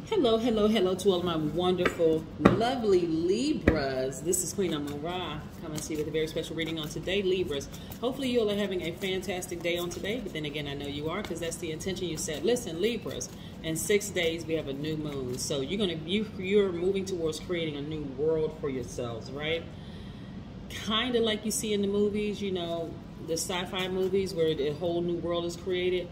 Hello, hello, hello to all of my wonderful, lovely Libras. This is Queen Amara coming to you with a very special reading on today, Libras. Hopefully you all are having a fantastic day on today, but then again, I know you are because that's the intention you set. Listen, Libras, in 6 days we have a new moon, so you're moving towards creating a new world for yourselves, right? Kind of like you see in the movies, you know, the sci-fi movies where the whole new world is created.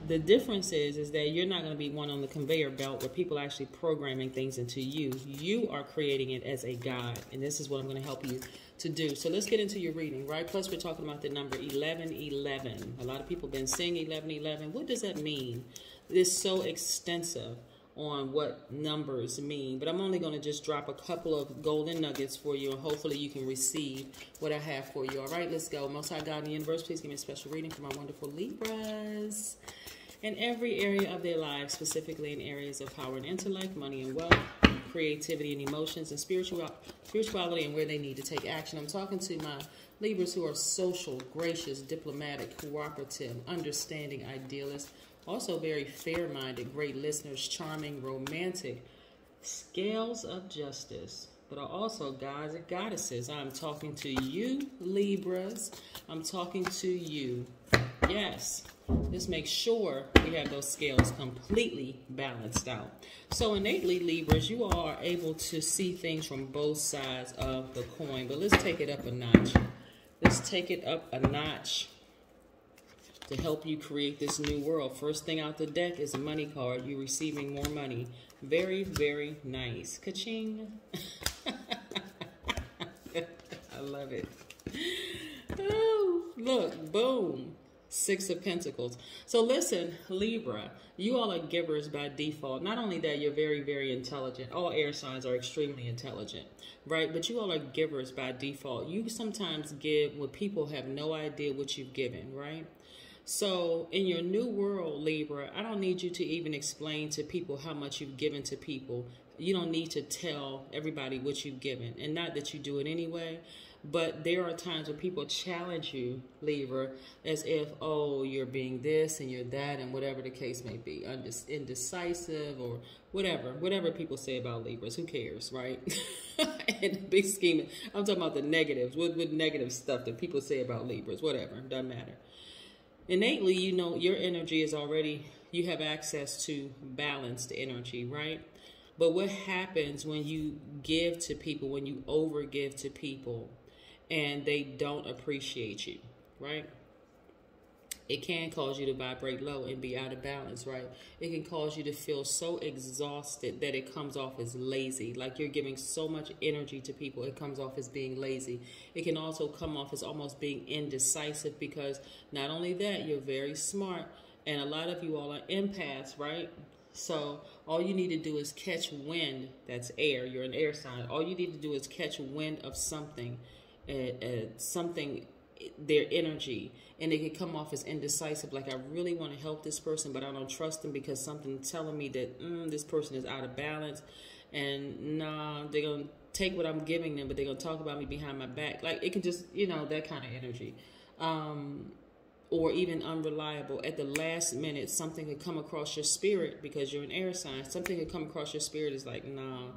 The difference is that you're not going to be one on the conveyor belt where people are actually programming things into you. You are creating it as a guide, and this is what I'm going to help you to do. So let's get into your reading, right? Plus, we're talking about the number 1111. A lot of people have been saying 1111. What does that mean? It's so extensive on what numbers mean, but I'm only going to just drop a couple of golden nuggets for you, and hopefully you can receive what I have for you. All right, let's go. Most High God in the universe, please give me a special reading for my wonderful Libras in every area of their lives, specifically in areas of power and intellect, money and wealth, creativity and emotions, and spirituality, and where they need to take action. I'm talking to my Libras who are social, gracious, diplomatic, cooperative, understanding, idealists, also very fair-minded, great listeners, charming, romantic, scales of justice, but are also gods and goddesses. I'm talking to you, Libras. I'm talking to you. Yes. Just make sure we have those scales completely balanced out. So innately, Libras, you all are able to see things from both sides of the coin. But let's take it up a notch. Let's take it up a notch to help you create this new world. First thing out the deck is a money card. You're receiving more money. Very, very nice. Ka-ching. I love it. Oh, look, boom. 6 of Pentacles. So listen, Libra, you all are givers by default. Not only that, you're very, very intelligent. All air signs are extremely intelligent, right? But you all are givers by default. You sometimes give when people have no idea what you've given, right? So in your new world, Libra, I don't need you to even explain to people how much you've given to people. You don't need to tell everybody what you've given. And not that you do it anyway. But there are times when people challenge you, Libra, as if, oh, you're being this and you're that and whatever the case may be, indecisive or whatever people say about Libras. Who cares, right? In the big scheme, I'm talking about the negatives, with negative stuff that people say about Libras, whatever, doesn't matter. Innately, you know, your energy is already, you have access to balanced energy, right? But what happens when you give to people, when you overgive to people, and they don't appreciate you, right? It can cause you to vibrate low and be out of balance, right? It can cause you to feel so exhausted that it comes off as lazy. Like you're giving so much energy to people, it comes off as being lazy. It can also come off as almost being indecisive because not only that, you're very smart, and a lot of you all are empaths, right? So all you need to do is catch wind. That's air. You're an air sign. All you need to do is catch wind of something, their energy, and it can come off as indecisive, like I really want to help this person but I don't trust them because something's telling me that this person is out of balance, and nah, they're gonna take what I'm giving them but they're gonna talk about me behind my back. Like it can just, you know, that kind of energy, or even unreliable. At the last minute something could come across your spirit because you're an air sign. Something could come across your spirit is like, nah,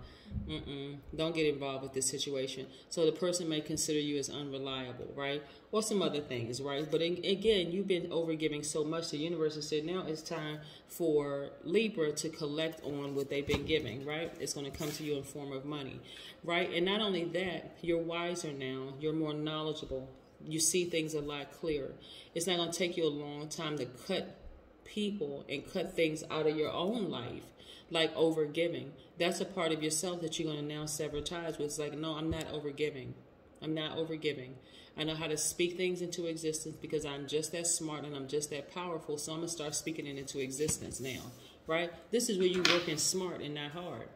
don't get involved with this situation. So the person may consider you as unreliable, right? Or some other things, right? But again, you've been overgiving so much. The universe has said now it's time for Libra to collect on what they've been giving, right? It's going to come to you in form of money, right? And not only that, you're wiser now. You're more knowledgeable. You see things a lot clearer. It's not going to take you a long time to cut people and cut things out of your own life, like overgiving. That's a part of yourself that you're going to now sever ties with. It's like, no, I'm not overgiving. I'm not overgiving. I know how to speak things into existence because I'm just that smart and I'm just that powerful. So I'm going to start speaking it into existence now, right? This is where you're working smart and not hard,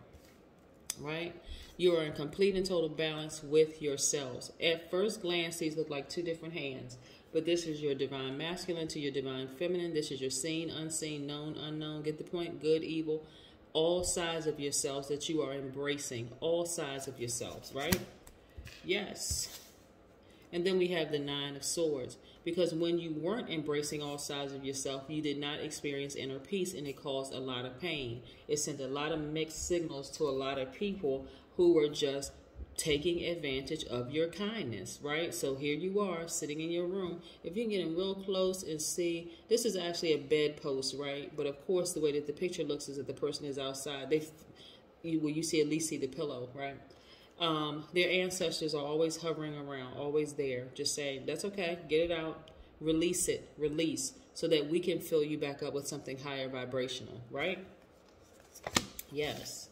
right? You are in complete and total balance with yourselves. At first glance, these look like two different hands, but this is your divine masculine to your divine feminine. This is your seen, unseen, known, unknown. Get the point? Good, evil. All sides of yourselves that you are embracing. All sides of yourselves, right? Yes. And then we have the 9 of Swords. Because when you weren't embracing all sides of yourself, you did not experience inner peace, and it caused a lot of pain. It sent a lot of mixed signals to a lot of people who were just taking advantage of your kindness, right? So here you are sitting in your room. If you can get in real close and see, this is actually a bedpost, right? But of course, the way that the picture looks is that the person is outside. You see, at least see the pillow, right? Their ancestors are always hovering around, always there. Just say, that's okay, get it out, release it, release, so that we can fill you back up with something higher vibrational, right? Yes.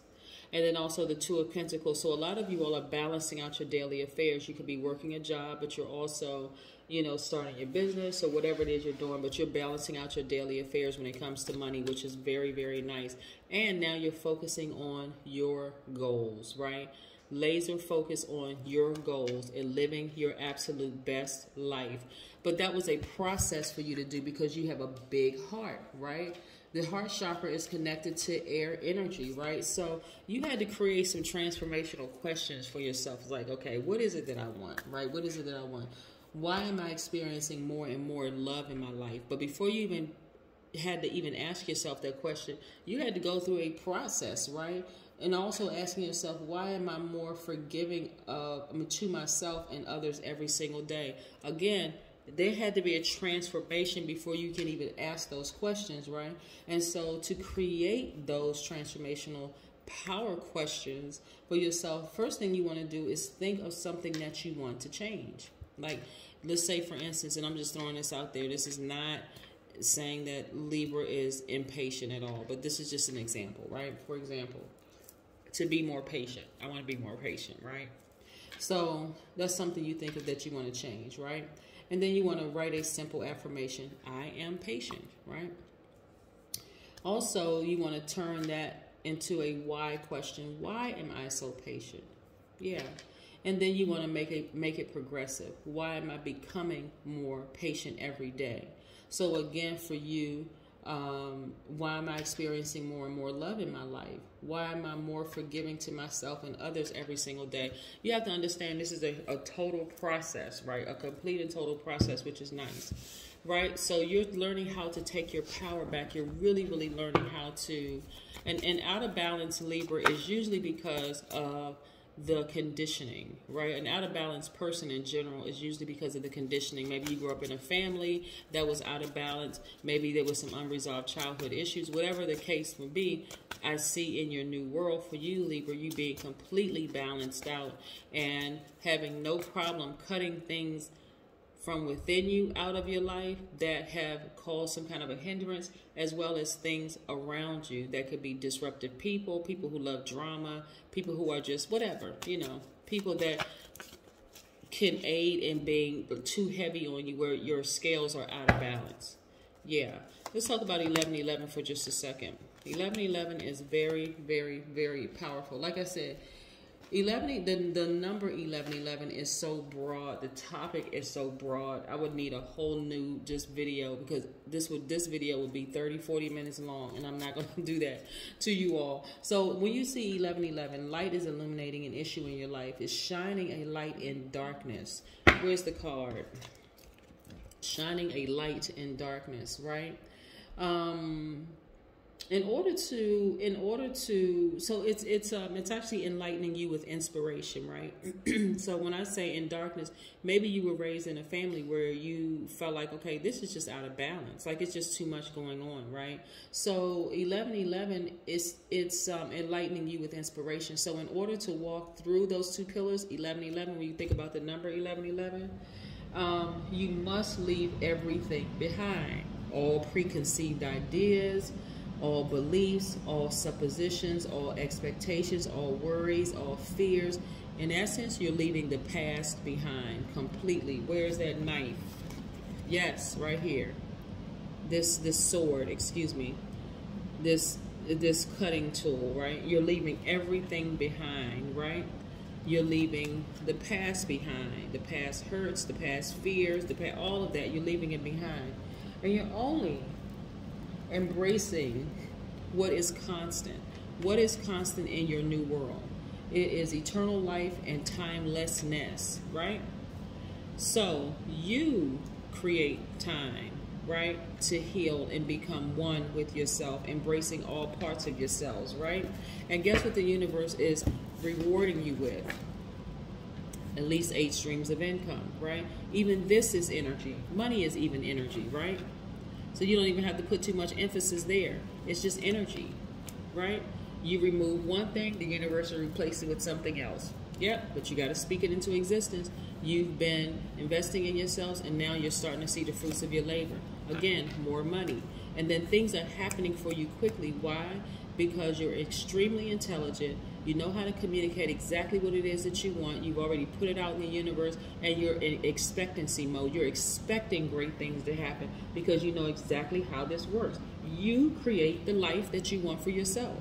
And then also the Two of Pentacles. So a lot of you all are balancing out your daily affairs. You could be working a job, but you're also, you know, starting your business or whatever it is you're doing, but you're balancing out your daily affairs when it comes to money, which is very, very nice. And now you're focusing on your goals, right? Laser focus on your goals and living your absolute best life. But that was a process for you to do because you have a big heart, right? The heart chakra is connected to air energy, right? So you had to create some transformational questions for yourself. Like, okay, what is it that I want, right? What is it that I want? Why am I experiencing more and more love in my life? But before you even had to even ask yourself that question, you had to go through a process, right? And also asking yourself, why am I more forgiving to myself and others every single day? Again, there had to be a transformation before you can even ask those questions, right? And so to create those transformational power questions for yourself, first thing you want to do is think of something that you want to change. Like, let's say, for instance, and I'm just throwing this out there, this is not saying that Libra is impatient at all, but this is just an example, right? For example, to be more patient. I want to be more patient, right? So that's something you think of that you want to change, right? And then you want to write a simple affirmation. I am patient, right? Also, you want to turn that into a why question. Why am I so patient? Yeah. And then you want to make it progressive. Why am I becoming more patient every day? So again, for you, why am I experiencing more and more love in my life? Why am I more forgiving to myself and others every single day? You have to understand this is a total process, right? A complete and total process, which is nice, right? So you're learning how to take your power back. You're really, really learning how to, and out of balance Libra is usually because of the conditioning, right? An out of balance person in general is usually because of the conditioning. Maybe you grew up in a family that was out of balance. Maybe there was some unresolved childhood issues. Whatever the case would be, I see in your new world for you, Libra, you being completely balanced out and having no problem cutting things from within you out of your life that have caused some kind of a hindrance, as well as things around you that could be disruptive people who love drama, people who are just whatever, you know, people that can aid in being too heavy on you where your scales are out of balance. Yeah. Let's talk about 1111 for just a second. 1111 is very, very, very powerful. Like I said, the number 1111 is so broad. The topic is so broad. I would need a whole new just video because this video would be 30-40 minutes long, and I'm not going to do that to you all. So when you see 1111, light is illuminating an issue in your life. It's shining a light in darkness. Where's the card? Shining a light in darkness, right? In order to, so it's actually enlightening you with inspiration, right? So when I say in darkness, maybe you were raised in a family where you felt like, okay, this is just out of balance, like it's just too much going on, right? So 1111 it's enlightening you with inspiration. So in order to walk through those two pillars, 1111, when you think about the number 1111, you must leave everything behind, all preconceived ideas, all beliefs, all suppositions, all expectations, all worries, all fears. In essence, you're leaving the past behind completely. Where's that knife? Yes, right here. This sword, excuse me. This cutting tool, right? You're leaving everything behind, right? You're leaving the past behind. The past hurts, the past fears, all of that. You're leaving it behind. And you're only embracing what is constant. What is constant in your new world? It is eternal life and timelessness, right? So you create time, right, to heal and become one with yourself, embracing all parts of yourselves, right? And guess what the universe is rewarding you with? At least 8 streams of income, right? Even this is energy. Money is even energy, right? So you don't even have to put too much emphasis there. It's just energy, right? You remove one thing, the universe will replace it with something else. Yep, but you got to speak it into existence. You've been investing in yourselves, and now you're starting to see the fruits of your labor. Again, more money. And then things are happening for you quickly. Why? Because you're extremely intelligent. You know how to communicate exactly what it is that you want. You've already put it out in the universe, and you're in expectancy mode. You're expecting great things to happen because you know exactly how this works. You create the life that you want for yourself.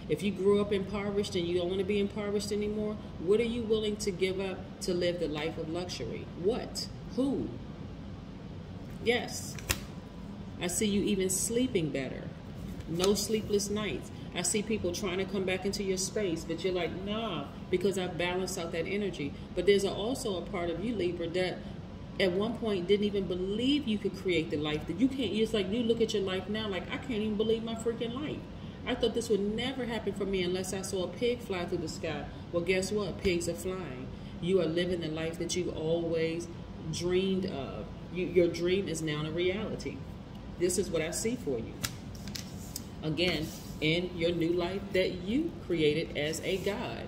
If you grew up impoverished and you don't want to be impoverished anymore, what are you willing to give up to live the life of luxury? What? Who? Yes. I see you even sleeping better. No sleepless nights. I see people trying to come back into your space, but you're like, nah, because I've balanced out that energy. But there's also a part of you, Libra, that at one point didn't even believe you could create the life that you can't. It's like you look at your life now like, I can't even believe my freaking life. I thought this would never happen for me unless I saw a pig fly through the sky. Well, guess what? Pigs are flying. You are living the life that you've always dreamed of. Your dream is now a reality. This is what I see for you. Again, in your new life that you created as a God.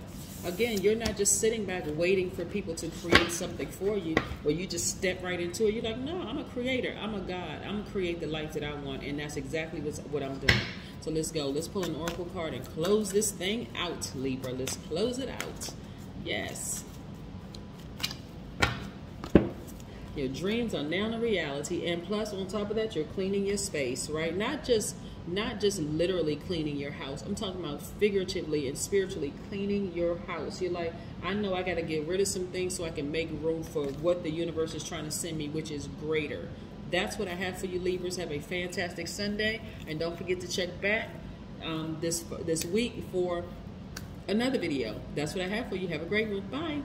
Again, you're not just sitting back waiting for people to create something for you, where you just step right into it. You're like, no, I'm a creator. I'm a God. I'm going to create the life that I want, and that's exactly what I'm doing. So let's go. Let's pull an oracle card and close this thing out, Libra. Let's close it out. Yes. Your dreams are now a reality, and plus, on top of that, you're cleaning your space, right? Not just literally cleaning your house. I'm talking about figuratively and spiritually cleaning your house. You're like, I know I got to get rid of some things so I can make room for what the universe is trying to send me, which is greater. That's what I have for you, Libras. Have a fantastic Sunday, and don't forget to check back this week for another video. That's what I have for you. Have a great one. Bye.